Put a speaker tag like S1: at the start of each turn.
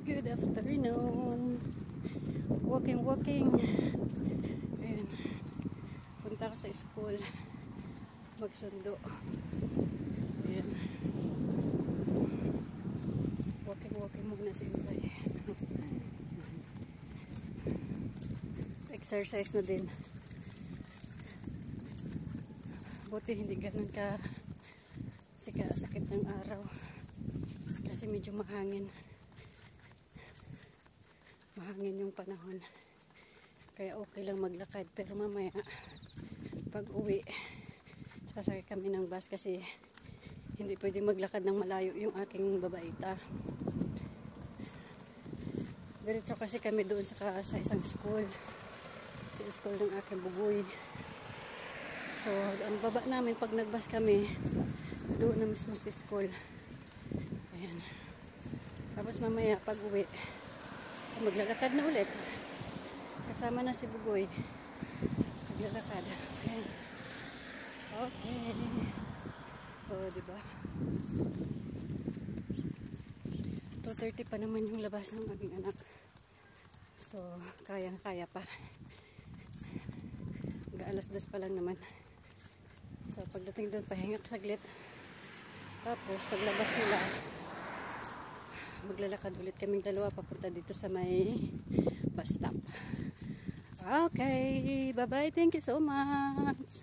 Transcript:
S1: Good afternoon. Walking. Ayan. Punta ako sa school. Magsundo. Ayan. Walking muna si Inday. Exercise na din. Buti hindi ganun ka sakit ng araw. Kasi medyo mahangin yung panahon, kaya okay lang maglakad. Pero mamaya pag uwi sasakay kami ng bus kasi hindi pwede maglakad ng malayo yung aking babaita. Diretso kasi kami doon sa isang school, sa school ng aking bugoy. So ang baba namin pag nagbus kami doon na mismo sa school. Ayan. Tapos mamaya pag uwi maglalakad na ulit. Kasama na si Bugoy. Maglalakad. Ayan. Okay. O, diba? 2:30 pa naman yung labas ng aming anak. So, kayang-kaya pa. Hanggang 2:00 pa lang naman. So, pagdating doon, pahinga saglit. Tapos, paglabas nila, maglalakad ulit kaming dalawa papunta dito sa may bus stop. Okay, bye bye, thank you so much.